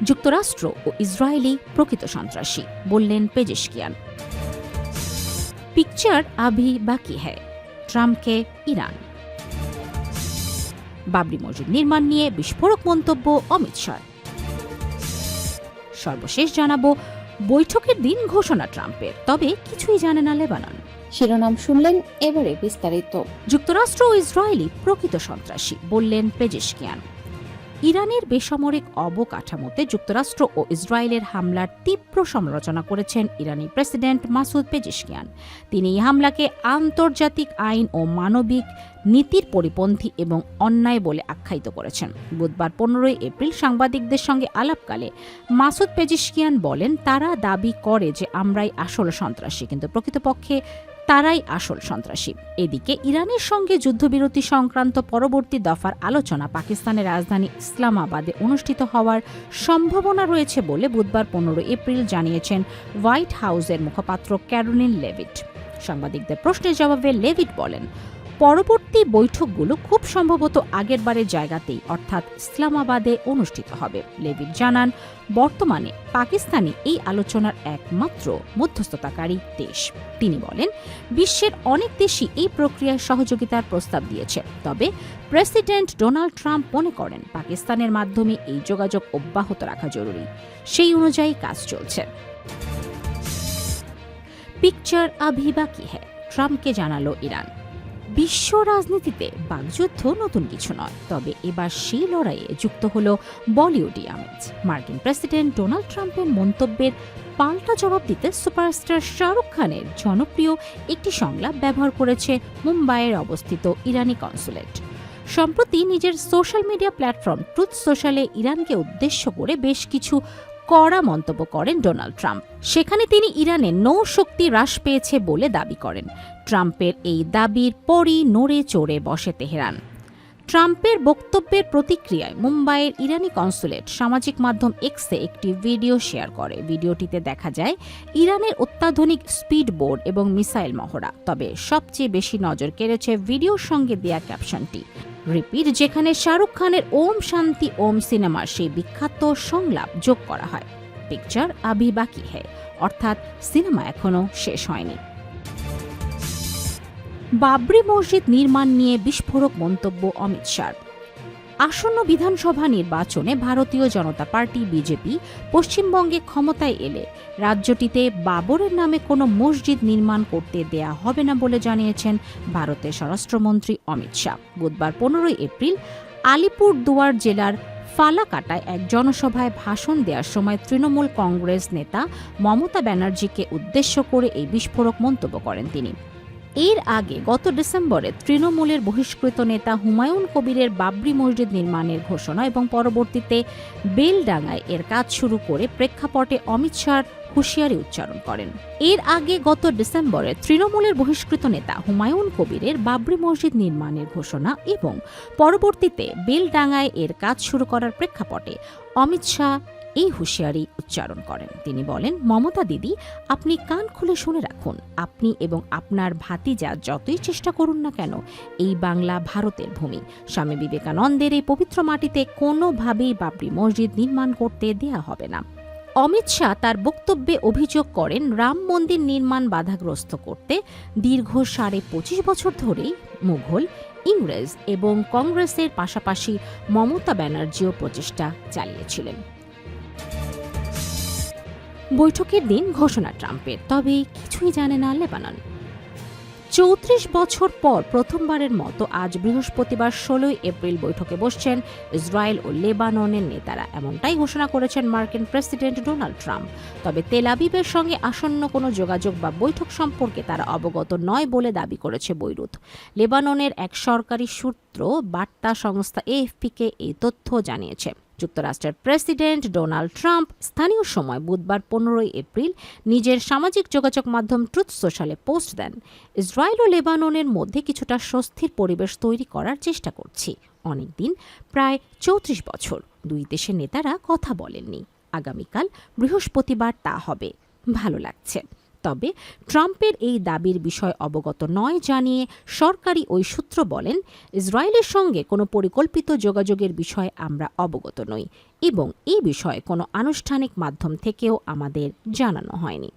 যুক্তরাষ্ট্র ও ইসরায়েলি প্রকৃত সন্ত্রাসী, বললেন পেজেশকিয়ান। পিকচার আভি বাকি হ্যায়, ট্রাম্পকে ইরান। বাবরি মসজিদ নির্মাণ নিয়ে বিস্ফোরক মন্তব্য অমিত শাহ। সর্বশেষ জানাবো বৈঠকের দিন ঘোষণা ট্রাম্পের, তবে কিছুই জানে না লেবানন। শিরোনাম শুনলেন, এবারে বিস্তারিত। যুক্তরাষ্ট্র ও ইসরায়েলি প্রকৃত সন্ত্রাসী, বললেন পেজেশকিয়ান। ইরানের বেসামরিক অবকাঠামোতে যুক্তরাষ্ট্র ও ইসরায়েলের হামলার তীব্র সমালোচনা করেছেন ইরানি প্রেসিডেন্ট মাসুদ পেজেশকিয়ান। তিনি এই হামলাকে আন্তর্জাতিক আইন ও মানবিক নীতির পরিপন্থী এবং অন্যায় বলে আখ্যায়িত করেছেন। বুধবার 15 এপ্রিল সাংবাদিকদের সঙ্গে আলাপকালে মাসুদ পেজেশকিয়ান বলেন, তারা দাবি করে যে আমরাই আসল সন্ত্রাসী, কিন্তু প্রকৃতপক্ষে তারাই আসল সন্ত্রাসী। এদিকে ইরানের সঙ্গে যুদ্ধবিরতি সংক্রান্ত পরবর্তী দফার আলোচনা পাকিস্তানের রাজধানী ইসলামাবাদে অনুষ্ঠিত হওয়ার সম্ভাবনা রয়েছে বলে বুধবার 15 এপ্রিল জানিয়েছেন হোয়াইট হাউসের মুখপাত্র ক্যারোলিন লেভিট। সাংবাদিকদের প্রশ্নের জবাবে লেভিট বলেন, পরবর্তী বৈঠকগুলো খুব সম্ভবত আগেরবারের জায়গাতেই অর্থাৎ ইসলামাবাদে অনুষ্ঠিত হবে। লেভিট জানান, বর্তমানে পাকিস্তানই এই আলোচনার একমাত্র মধ্যস্থতাকারী দেশ। তিনি বলেন, বিশ্বের অনেক দেশই এই প্রক্রিয়ায় সহযোগিতার প্রস্তাব দিয়েছে, তবে প্রেসিডেন্ট ডোনাল্ড ট্রাম্প মনে করেন পাকিস্তানের মাধ্যমে এই যোগাযোগ অব্যাহত রাখা জরুরি। সেই অনুযায়ী কাজ চলছে। পিকচার আভি বাকি হ্যায়, ট্রাম্পকে জানালো ইরান। বিশ্ব রাজনীতিতে বাকযুদ্ধ নতুন কিছু নয়, তবে এবার সেই লড়াইয়ে যুক্ত হল বলিউডি আমেজ। মার্কিন প্রেসিডেন্ট ডোনাল্ড ট্রাম্পের মন্তব্যের পাল্টা জবাব দিতে সুপারস্টার শাহরুখ খানের জনপ্রিয় একটি সংলাপ ব্যবহার করেছে মুম্বাইয়ের অবস্থিত ইরানি কনসুলেট। সম্প্রতি নিজের সোশ্যাল মিডিয়া প্ল্যাটফর্ম ট্রুথ সোশ্যালে ইরানকে উদ্দেশ্য করে বেশ কিছু কড়া মন্তব্য করেন ডোনাল্ড ট্রাম্প। সেখানে তিনি ইরানের নৌশক্তি হ্রাস পেয়েছে বলে দাবি করেন। ট্রাম্পের এই দাবির পরই নড়ে চড়ে বসে তেহরান। ট্রাম্পের বক্তব্যের প্রতিক্রিয়ায় মুম্বাইয়ের ইরানি কনসুলেট সামাজিক মাধ্যম এক্সে একটি ভিডিও শেয়ার করে। ভিডিওটিতে দেখা যায় ইরানের অত্যাধুনিক স্পিড বোট এবং মিসাইল মহড়া। তবে সবচেয়ে বেশি নজর কেড়েছে ভিডিওর সঙ্গে দেয়া ক্যাপশনটি, রিপিট, যেখানে শাহরুখ খানের ওম শান্তি ওম সিনেমার সেই বিখ্যাত সংলাপ যোগ করা হয়, পিকচার আভি বাকি হ্যায়, অর্থাৎ সিনেমা এখনো শেষ হয়নি। বাবরি মসজিদ নির্মাণ নিয়ে বিস্ফোরক মন্তব্য অমিত শাহ। আসন্ন বিধানসভা নির্বাচনে ভারতীয় জনতা পার্টি বিজেপি পশ্চিমবঙ্গে ক্ষমতায় এলে রাজ্যটিতে বাবরের নামে কোনো মসজিদ নির্মাণ করতে দেয়া হবে না বলে জানিয়েছেন ভারতের স্বরাষ্ট্রমন্ত্রী অমিত শাহ। বুধবার 15 এপ্রিল আলিপুরদুয়ার জেলার ফালাকাটায় এক জনসভায় ভাষণ দেওয়ার সময় তৃণমূল কংগ্রেস নেতা মমতা ব্যানার্জিকে উদ্দেশ্য করে এই বিস্ফোরক মন্তব্য করেন তিনি। এর আগে গত ডিসেম্বরে তৃণমূলের বহিষ্কৃত নেতা হুমায়ুন কবিরের বাবরি মসজিদ নির্মাণের ঘোষণা এবং পরবর্তীতে বেলডাঙ্গায় এর কাজ শুরু করে প্রেক্ষাপটে অমিত শাহর হুঁশিয়ারি উচ্চারণ করেন। এর আগে গত ডিসেম্বরে তৃণমূলের বহিষ্কৃত নেতা হুমায়ুন কবিরের বাবরি মসজিদ নির্মাণের ঘোষণা এবং পরবর্তীতে বেলডাঙ্গায় এর কাজ শুরু করার প্রেক্ষাপটে অমিত শাহ এই হুঁশিয়ারি উচ্চারণ করেন। তিনি বলেন, মমতা দিদি, আপনি কান খুলে শুনে রাখুন, আপনি এবং আপনার ভাতিজা যতই চেষ্টা করুন না কেন, এই বাংলা ভারতের ভূমি। স্বামী বিবেকানন্দের এই পবিত্র মাটিতে কোনোভাবেই বাবরি মসজিদ নির্মাণ করতে দেয়া হবে না। অমিত শাহ তার বক্তব্যে অভিযোগ করেন, রাম মন্দির নির্মাণ বাধাগ্রস্ত করতে দীর্ঘ 25.5 বছর ধরেই মুঘল, ইংরেজ এবং কংগ্রেসের পাশাপাশি মমতা ব্যানার্জিও প্রচেষ্টা চালিয়েছিলেন। বৈঠকের দিন ঘোষণা ট্রাম্পের, তবে কিছুই জানে না লেবানন। 34 বছর পর প্রথমবারের মতো আজ বৃহস্পতিবার 16 এপ্রিল বৈঠকে বসছেন ইসরায়েল ও লেবাননের নেতারা। এমনটাই ঘোষণা করেছেন মার্কিন প্রেসিডেন্ট ডোনাল্ড ট্রাম্প। তবে তেল আবিবের সঙ্গে আসন্ন কোনো যোগাযোগ বা বৈঠক সম্পর্কে তারা অবগত নয় বলে দাবি করেছে বৈরুত। লেবাননের এক সরকারি সূত্র বার্তা সংস্থা এএফপিকে এই তথ্য জানিয়েছে। যুক্তরাষ্ট্রের প্রেসিডেন্ট ডোনাল্ড ট্রাম্প স্থানীয় সময় বুধবার 15 এপ্রিল নিজের সামাজিক যোগাযোগ মাধ্যম ট্রুথ সোশ্যালে পোস্ট দেন, ইসরায়েল ও লেবাননের মধ্যে কিছুটা স্বস্তির পরিবেশ তৈরি করার চেষ্টা করছি। অনেকদিন, প্রায় 34 বছর দুই দেশের নেতারা কথা বলেননি। আগামীকাল বৃহস্পতিবার তা হবে। ভালো লাগছে। তবে ট্রাম্পের এই দাবির বিষয় অবগত নয় জানিয়ে সরকারি ওই সূত্র বলেন, ইসরায়েলের সঙ্গে কোনো পরিকল্পিত যোগাযোগের বিষয়ে আমরা অবগত নই এবং এই বিষয়ে কোনো আনুষ্ঠানিক মাধ্যম থেকেও আমাদের জানানো হয়নি।